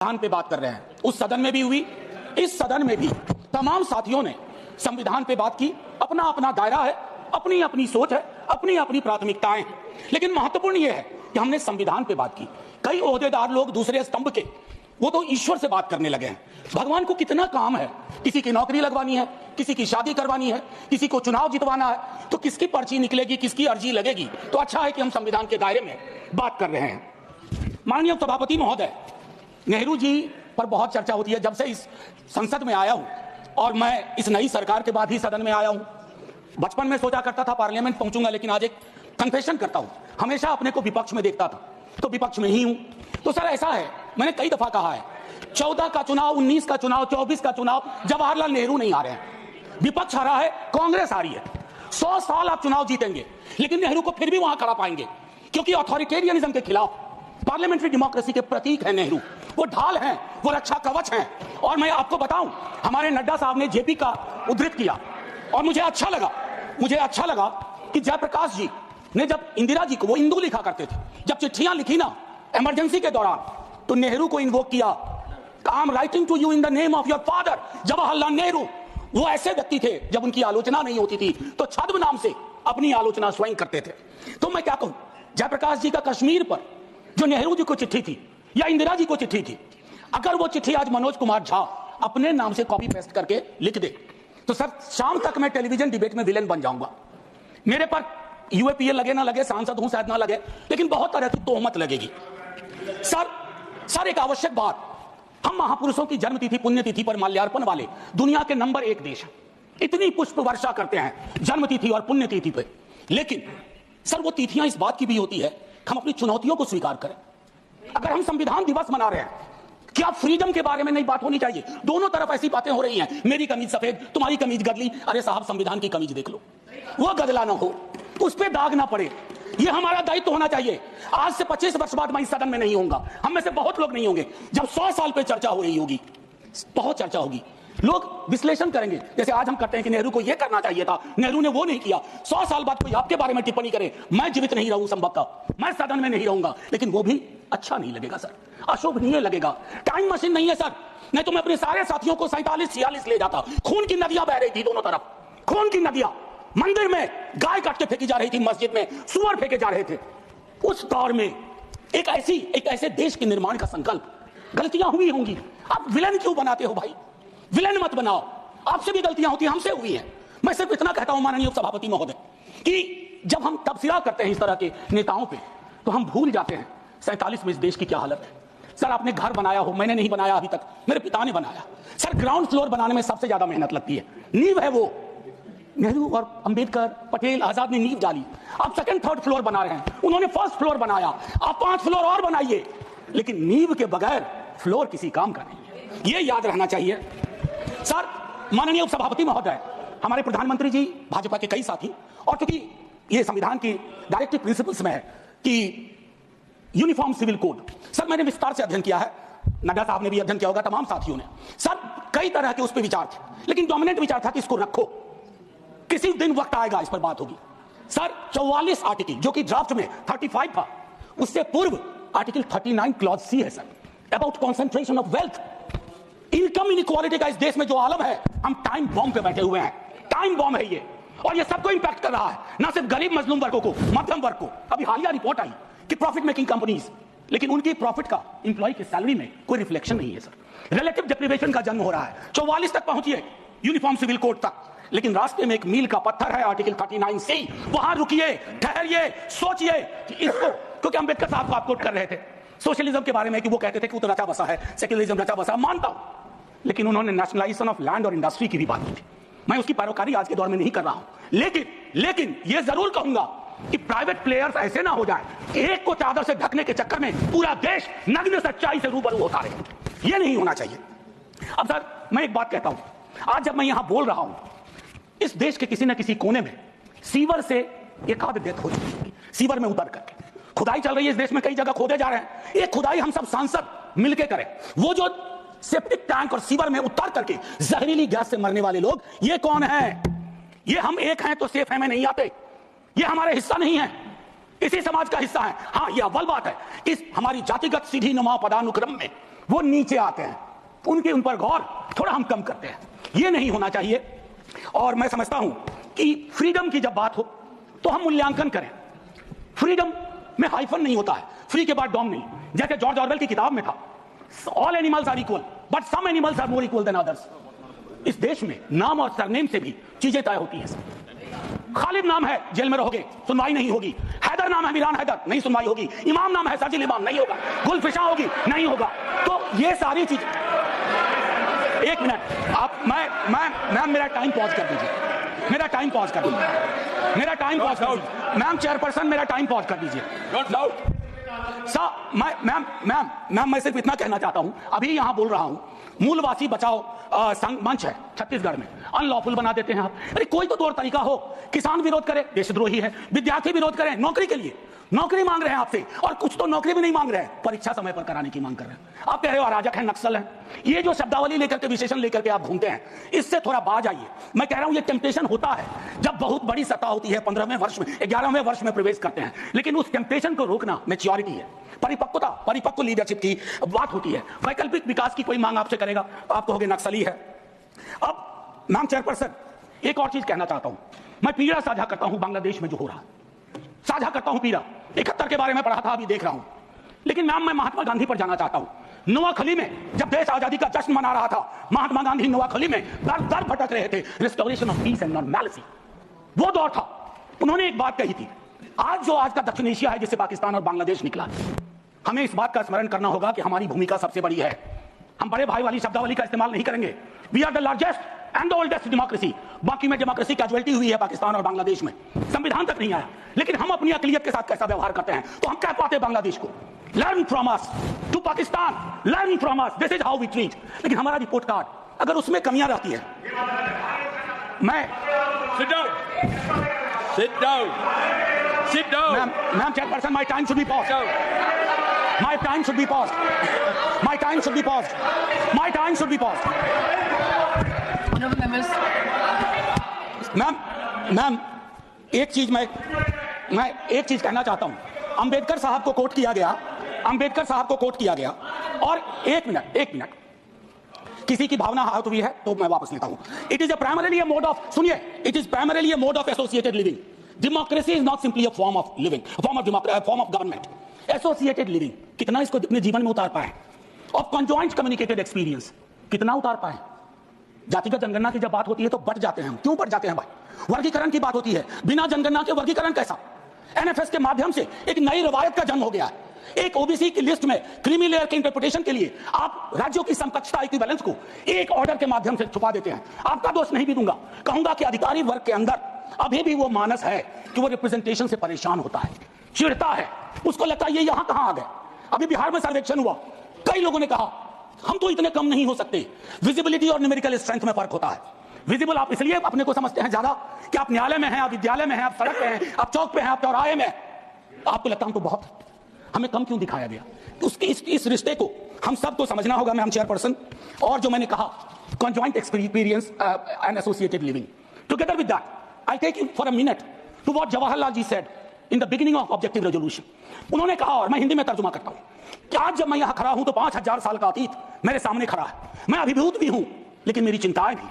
संविधान पे बात कर रहे हैं, उस सदन में भी हुई, इस सदन में भी तमाम साथियों ने संविधान पे बात की। अपना अपना दायरा है, अपनी अपनी सोच है, अपनी अपनी प्राथमिकताएं हैं, लेकिन महत्वपूर्ण यह है कि हमने संविधान पे बात की। कई ओहदेदार लोग दूसरे स्तंभ के, वो तो ईश्वर से बात करने लगे हैं। भगवान को कितना काम है, किसी की नौकरी लगवानी है, किसी की शादी करवानी है, किसी को चुनाव जितवाना है, तो किसकी पर्ची निकलेगी, किसकी अर्जी लगेगी। तो अच्छा है कि हम संविधान के दायरे में बात कर रहे हैं। माननीय सभापति महोदय, नेहरू जी पर बहुत चर्चा होती है। जब से इस संसद में आया हूं, और मैं इस नई सरकार के बाद ही सदन में आया हूं, बचपन में सोचा करता था पार्लियामेंट पहुंचूंगा, लेकिन आज एक कन्फेशन करता हूं, हमेशा अपने को विपक्ष में देखता था, तो विपक्ष में ही हूं। तो सर ऐसा है, मैंने कई दफा कहा है, 14 का चुनाव, 19 का चुनाव, 24 का चुनाव, जवाहरलाल नेहरू नहीं आ रहे हैं, विपक्ष आ रहा है, कांग्रेस आ रही है। 100 साल आप चुनाव जीतेंगे, लेकिन नेहरू को फिर भी वहां खड़ा पाएंगे, क्योंकि अथॉरिटेरियनिज्म के खिलाफ, पार्लियामेंट्री डेमोक्रेसी के प्रतीक है नेहरू। वो ढाल हैं, वो रक्षा कवच हैं। और मैं आपको बताऊं, हमारे नड्डा साहब ने जेपी का उद्धृत किया, और मुझे अच्छा लगा कि जयप्रकाश जी ने, जब इंदिरा जी को, वो इंदू लिखा करते थे, जब चिट्ठियां लिखी ना इमरजेंसी के दौरान, तो नेहरू को इन्वोक किया। I am writing to you in the name of your father Jawaharlal Nehru. वो ऐसे व्यक्ति थे, जब उनकी आलोचना नहीं होती थी तो छद्म नाम से अपनी आलोचना स्वयं करते थे। तो मैं क्या कहूं, जयप्रकाश जी का कश्मीर पर जो नेहरू जी को चिट्ठी थी या इंदिरा जी को चिट्ठी थी, अगर वो चिट्ठी आज मनोज कुमार झा अपने नाम से कॉपी पेस्ट करके लिख दे, तो सर शाम तक मैं टेलीविजन डिबेट में विलेन बन जाऊंगा। मेरे पर यूएपीए लगे ना लगे, सांसद हूं शायद ना लगे, लेकिन बहुत तरह की तोहमत लगेगी। सर एक आवश्यक बात, हम महापुरुषों की जन्मतिथि, पुण्यतिथि पर माल्यार्पण वाले दुनिया के नंबर 1 देश हैं। इतनी पुष्प वर्षा करते हैं जन्मतिथि और पुण्यतिथि पे, लेकिन सर वो तिथियां इस बात की भी होती है, हम अपनी चुनौतियों को स्वीकार करें। अगर हम संविधान दिवस मना रहे हैं, क्या फ्रीडम के बारे में नहीं बात होनी चाहिए? दोनों तरफ ऐसी बातें हो रही हैं, मेरी कमीज सफेद, तुम्हारी कमीज गदली। अरे साहब, संविधान की कमीज देख लो, वो गदला ना हो, उस पर दाग ना पड़े, ये हमारा दायित्व होना चाहिए। आज से 25 वर्ष बाद मैं इस सदन में नहीं होऊंगा, हम में से बहुत लोग नहीं होंगे। जब 100 साल पे चर्चा हो रही होगी, बहुत चर्चा होगी, लोग विश्लेषण करेंगे, जैसे आज हम करते हैं कि नेहरू को यह करना चाहिए था, नेहरू ने वो नहीं किया। 100 साल बाद कोई आपके बारे में टिप्पणी करे, मैं जीवित नहीं रहूं, संभवतः मैं सदन में नहीं रहूंगा, लेकिन वो भी अच्छा नहीं लगेगा सर, अशोभनीय लगेगा। टाइम मशीन नहीं है सर, नहीं तो मैं अपने सारे साथियों को 47-46 ले जाता। खून की नदियां बह रही थी दोनों तरफ, खून की नदियां, मंदिर में गाय काट के फेंकी जा रही थी, मस्जिद में सुअर फेंके जा रहे थे। उस दौर में एक ऐसे देश के निर्माण का संकल्प, गलतियां हुई होंगी। आप विलेन क्यों बनाते हो भाई? विलेन मत बनाओ, आपसे भी गलतियां होती हैं, हमसे हुई हैं। मैं सिर्फ इतना कहता हूं माननीय सभापति महोदय, कि जब हम तबसरा करते हैं इस तरह के नेताओं पे, तो हम भूल जाते हैं 47 में इस देश की क्या हालत है। सर आपने घर बनाया हो, मैंने नहीं बनाया अभी तक, मेरे पिता ने बनाया। सर ग्राउंड फ्लोर बनाने में सबसे ज्यादा मेहनत लगती है, नींव है वो। नेहरू और अंबेडकर, पटेल, आजाद ने नींव डाली, आप सेकंड थर्ड फ्लोर बना रहे हैं, उन्होंने फर्स्ट फ्लोर बनाया, आप 5 फ्लोर और बनाइए, लेकिन नींव के बगैर फ्लोर किसी काम का नहीं है, ये याद रहना चाहिए। सर माननीय उपसभापति महोदय, हमारे प्रधानमंत्री जी, भाजपा के कई साथी, और क्योंकि ये संविधान की डायरेक्टिव प्रिंसिपल्स में है कि यूनिफॉर्म सिविल कोड, सर मैंने विस्तार से अध्ययन किया है, नड्डा साहब ने भी अध्ययन किया होगा, तमाम साथियों ने। सर कई तरह के उस पर विचार थे, लेकिन डोमिनेंट विचार था कि इसको रखो, किसी दिन वक्त आएगा इस पर बात होगी। सर 44 आर्टिकल, जो कि ड्राफ्ट में 35 था, उससे पूर्व आर्टिकल 39 क्लॉज सी है sir, about concentration of wealth. Income inequality का इस देश में जो आलम है, हम टाइम बॉम्ब पे बैठे हुए हैं, टाइम बॉम्ब है ये, और ये सबको इंपैक्ट कर रहा है, ना सिर्फ गरीब मजलूम वर्गों को, मध्यम वर्ग को। अभी हालिया रिपोर्ट आई कि प्रॉफिट मेकिंग कंपनीज, लेकिन उनकी प्रॉफिट का एम्प्लॉय की सैलरी में कोई रिफ्लेक्शन नहीं है सर। रिलेटिव डिप्रीवेशन का जन्म हो रहा है, 44 तक पहुंचिए यूनिफॉर्म सिविल कोड तक, लेकिन रास्ते में एक मील का पत्थर है, आर्टिकल 39C। वहां रुकिए, ठहरिए, सोचिए कि इसको, क्योंकि अंबेडकर साहब को आप कोट कर रहे थे सोशलिज्म के बारे में, कि वो कहते थे कि वो तो रचा बसा है, सेक्युलरिज्म रचा बसा, मानता हूं, लेकिन उन्होंने नेशनलाइजेशन ऑफ लैंड और इंडस्ट्री की भी बात की थी। मैं उसकी पैरोकारी आज के दौर में नहीं कर रहा हूं, लेकिन ये जरूर कहूंगा कि प्राइवेट प्लेयर्स ऐसे ना हो जाए, एक को चादर से ढकने के चक्कर में पूरा देश नग्न सच्चाई से रूबरू होता रहे, ये नहीं होना चाहिए। अब सर मैं एक बात कहता हूं, आज जब मैं यहां बोल रहा हूं, इस देश के किसी न किसी कोने में सीवर से एक आध डेथ हो चुकी है, सीवर में उतर करके खुदाई चल रही है, इस देश में कई जगह खोदे जा रहे हैं। एक खुदाई हम सब सांसद मिलके करें, वो जो सेप्टिक टैंक और सीवर में उतर करके जहरीली गैस से मरने वाले लोग, ये कौन है? ये हम एक हैं तो सेफ है में नहीं आते, ये हमारे हिस्सा नहीं है, इसी समाज का हिस्सा है। हाँ, ये अव्वल बात है, इस हमारी जातिगत सीढ़ी नुमा पदानुक्रम में वो नीचे आते हैं, उन पर गौर थोड़ा हम कम करते हैं। ये नहीं होना चाहिए। और मैं समझता हूं कि फ्रीडम की जब बात हो तो हम मूल्यांकन करें। फ्रीडम में हाइफन नहीं होता है, फ्री के बाद डॉम नहीं। जैसे जॉर्ज ऑरवेल की किताब में था, all animals are equal but some animals are more equal than others. इस देश में नाम और सरनेम से भी चीजें तय होती हैं। खालिद नाम है, जेल में रहोगे, सुनवाई नहीं होगी। हैदर नाम है, मिरान हैदर, नहीं सुनवाई होगी। इमाम नाम है, साजिल इमाम, नहीं होगा। गुलफिशा होगी, नहीं होगा। तो ये सारी चीज। एक मिनट, आप मैं मेरा टाइम पॉज कर दीजिए, मेरा टाइम पॉज कर दीजिए, मेरा टाइम पॉज कर दीजिए। मैम चेयरपर्सन, मेरा टाइम पॉज कर दीजिए। मैम मैं सिर्फ इतना कहना चाहता हूं, अभी यहां बोल रहा हूं, मूलवासी बचाओ संघ मंच है छत्तीसगढ़ में, अनलॉफुल बना देते हैं आप। अरे कोई तो तौर तरीका हो। किसान विरोध करे, देशद्रोही है। विद्यार्थी विरोध करें, नौकरी के लिए, नौकरी मांग रहे हैं आपसे, और कुछ तो नौकरी भी नहीं मांग रहे हैं, परीक्षा समय पर कराने की मांग कर रहे हैं। आप कह रहे हो अराजक है, नक्सल है। ये जो शब्दावली लेकर के, विशेषण लेकर के आप घूमते हैं, इससे थोड़ा बाज आइए। मैं कह रहा हूं ये टेम्पटेशन होता है जब बहुत बड़ी सत्ता होती है, 15वें वर्ष में, 11वें वर्ष में प्रवेश करते हैं, लेकिन उस टेम्पटेशन को रोकना मैच्योरिटी है, परिपक्वता, परिपक्व लीडरशिप की बात होती है। वैकल्पिक विकास की कोई मांग आपसे करेगा तो आप कहोगे नक्सली है। अब मैम चेयरपर्सन, एक और चीज कहना चाहता हूं। मैं पीड़ा साझा करता हूं बांग्लादेश में जो हो रहा है, साझा करता हूं पीड़ा। 71 के बारे में पढ़ा था, अभी देख रहा हूं। लेकिन मैम मैं महात्मा गांधी पर जाना चाहता हूं। नोआखली में जब देश आजादी का जश्न मना रहा था, महात्मा गांधी नोआखली में दर दर भटक रहे थे, restoration of peace and normality, वो दौर था। उन्होंने एक बात कही थी, आज का दक्षिण एशिया है, जिससे पाकिस्तान और बांग्लादेश निकला, हमें इस बात का स्मरण करना होगा कि हमारी भूमिका सबसे बड़ी है। हम बड़े भाई वाली शब्दावली का इस्तेमाल नहीं करेंगे। We are the largest and the oldest democracy. बाकी में डेमोक्रेसी कैजुअलिटी हुई है पाकिस्तान और बांग्लादेश में, संविधान तक नहीं आया। लेकिन हम अपनी अकलियत के साथ कैसा व्यवहार करते हैं, तो हम कह पाते हैं बांग्लादेश को, learn from us, to Pakistan, learn from us, this is how we treat. लेकिन हमारा रिपोर्ट कार्ड, अगर उसमें कमियां रहती है, मैं Sit down. Sit down. Ma'am chairperson, my time should be paused. My time should be paused. My time should be paused. My time should be paused. Honorable members. Ma'am एक चीज मैं एक चीज कहना चाहता हूं। अंबेडकर साहब को कोट किया गया, अंबेडकर साहब को कोट किया गया। और एक मिनट, किसी की भावना आहत हुई है तो मैं वापस लेता हूं। It is primarily a mode of, सुनिए, it is primarily a mode of associated living. Democracy is not simply a form of living, form of government. Associated living, कितना इसको अपने जीवन में उतार पाए। ऑफ कॉन्जॉइंट कम्युनिकेटेड एक्सपीरियंस, कितना उतार पाए। जातिगत जनगणना की जब बात होती है तो बट जाते हैं हम। क्यों बट जाते हैं भाई? वर्गीकरण की बात होती है, बिना जनगणना के वर्गीकरण कैसा? एनएफएस के माध्यम से एक नई रवायत का जन्म हो गया है। एक ओबीसी की लिस्ट में क्रीमी लेयर के इंटरप्रिटेशन के लिए आप राज्यों की समकक्षता इक्विवेलेंस को एक ऑर्डर के माध्यम से छुपा देते हैं। आपका दोष नहीं भी दूंगा, कहूंगा कि अधिकारी वर्ग के अंदर अभी भी वो मानस है कि वो रिप्रेजेंटेशन से परेशान होता है, चिढ़ता है, उसको लगता है ये यहां कहां आ गए। अभी बिहार में सर्वेक्षण हुआ, कई लोगों ने कहा हम तो इतने कम नहीं हो सकते। विजिबिलिटी और न्यूमेरिकल स्ट्रेंथ में फर्क होता है। विजिबल आप इसलिए अपने को समझते हैं ज्यादा कि आप न्यायालय में हैं, आप विद्यालय में हैं, आप सड़क पे हैं, आप चौक पे हैं, आप चौराहे में। आपको लगता हम तो बहुत, हमें कम क्यों दिखाया गया? उसके इस रिश्ते को हम सबको समझना होगा मैम चेयरपर्सन। और जो मैंने कहा conjoint experience and associated living, together with that I take you for a minute to what Jawaharlal ji said in the beginning of objective resolution. उन्होंने कहा, और मैं हिंदी में तर्जुमा करता हूं, कि आज जब मैं यहां खड़ा हूं तो 5000 साल का अतीत मेरे सामने खड़ा है। मैं अभिभूत भी हूं, लेकिन मेरी चिंताएं भी।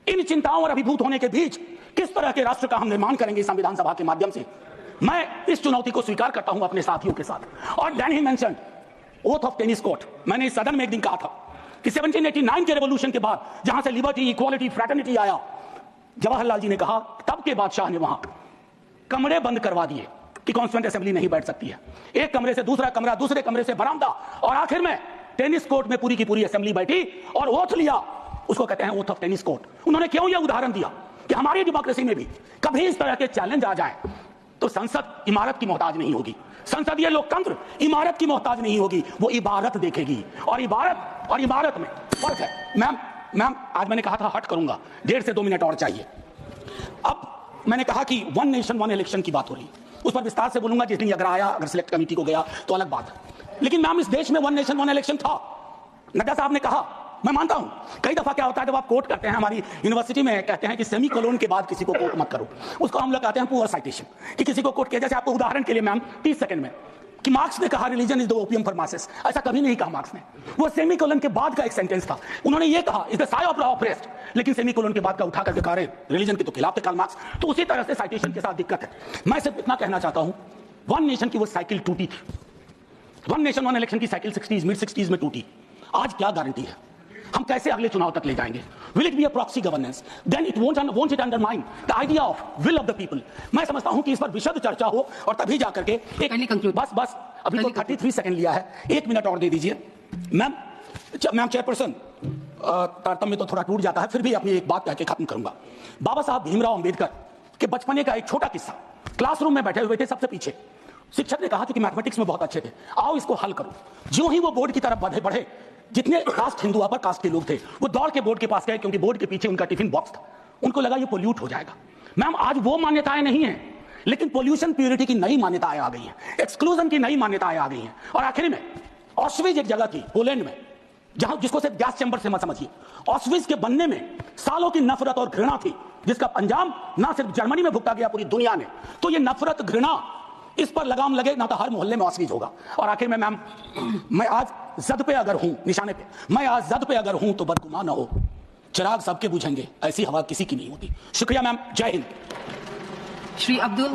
इन चिंताओं और अभिभूत होने के बीच किस तरह के राष्ट्र का हम निर्माण करेंगे संविधान सभा के माध्यम से, मैं इस चुनौती को स्वीकार करता हूं अपने साथियों के साथ। और then he mentioned oath of tennis court. मैंने इस सदन में एक दिन कहा था कि 1789 के रेवोल्यूशन के बाद जहां से लिबर्टी, इक्वालिटी, फ्रैटर्निटी आया, जवाहरलाल जी ने कहा, तब के बादशाह ने वहां कमरे बंद करवा दिए कि कॉन्स्टिट्यूएंट असेंबली नहीं बैठ सकती है। एक कमरे से दूसरा कमरा, दूसरे कमरे से बरामदा, और आखिर में टेनिस कोर्ट में पूरी की पूरी असेंबली बैठी और ओथ लिया। उसको कहते हैं ओथ ऑफ टेनिस कोर्ट। उन्होंने क्यों यह उदाहरण दिया कि हमारी डेमोक्रेसी में भी कभी इस तरह के चैलेंज आ जाए तो संसद इमारत की मोहताज नहीं होगी, संसदीय लोकतंत्र इमारत की मोहताज नहीं होगी, वो इबारत देखेगी। और इबारत में फर्क है। मैम आज मैंने कहा था हट करूंगा, 1.5 से 2 मिनट और चाहिए। अब मैंने कहा कि वन नेशन वन इलेक्शन की बात हो रही, उस पर विस्तार से बोलूंगा जिस दिन अगर आया, अगर सिलेक्ट कमेटी को गया तो अलग बात है। लेकिन मैम इस देश में वन नेशन वन इलेक्शन था। नड्डा साहब ने कहा, मैं मानता हूं, कई दफा क्या होता है जब आप कोट करते हैं, हमारी यूनिवर्सिटी में कहते हैं कि सेमी कोलोन के बाद किसी को कोट मत करो, उसको हम लोग कहते हैं पुअर साइटेशन, कि किसी को कोट किया। जैसे आपको उदाहरण के लिए मैम 30 सेकंड में कि मार्क्स ने कहा religion is the opium for masses, ऐसा कभी नहीं कहा मार्क्स ने। वो सेमीकोलन के बाद का एक सेंटेंस था, उन्होंने ये कहा is the Sai of the oppressed, लेकिन सेमीकोलन के बाद का उठा करके कहा रिलीजन के तो खिलाफ थे कार्ल मार्क्स। तो उसी तरह से साइटेशन के साथ दिक्कत है। मैं सिर्फ इतना कहना चाहता हूं, वन नेशन की वो साइकिल टूटी थी, वन नेशन वन इलेक्शन की साइकिल 60s मिड 60s में टूटी। आज क्या गारंटी है हम कैसे अगले चुनाव तक ले जाएंगे? Will it be a proxy governance? Then it won't it undermine the idea of will of the people? मैं समझता हूं कि इस पर विशद चर्चा हो और तभी जाकर के बस अभी तो 33 सेकंड लिया है, 1 मिनट और दे दीजिए। मैम चेयरपर्सन, तारतम्य तो थोड़ा टूट जाता है, फिर भी अपनी एक बात कह के खत्म करूंगा। बाबा साहब भीमराव अंबेडकर के बचपने का एक छोटा किस्सा। क्लासरूम में बैठे हुए थे सबसे पीछे, शिक्षक ने कहा कि मैथमेटिक्स में बहुत अच्छे थे, आओ इसको हल करो। ज्यों ही वो बोर्ड की तरफ बढ़े, जितने कास्ट हिंदू अपर कास्ट के लोग थे वो दौड़ के बोर्ड के पास गए, क्योंकि बोर्ड के पीछे उनका टिफिन बॉक्स था। उनको लगा ये पोल्यूट हो जाएगा। मैम आज वो मान्यताएं नहीं है, लेकिन पोल्यूशन प्योरिटी की नई मान्यताएं आ गई हैं, एक्सक्लूजन की नई मान्यताएं आ गई हैं। और आखिरी में ऑस्विज एक जगह थी पोलैंड में, जहां जिसको सिर्फ गैस चैम्बर से मत समझिए। ऑस्विज के बनने में सालों की नफरत और घृणा थी, जिसका अंजाम ना सिर्फ जर्मनी में भुगता गया, पूरी दुनिया ने। तो ये नफरत घृणा, इस पर लगाम लगे ना तो हर मोहल्ले में ऑस्विज होगा। और आखिर में मैम, मैं आज जद पे अगर हूं, निशाने पे, मैं आज जद पे अगर हूं तो बदगुमान ना हो, चिराग सबके बुझेंगे, ऐसी हवा किसी की नहीं होती। शुक्रिया मैम, जय हिंद। Shri Abdul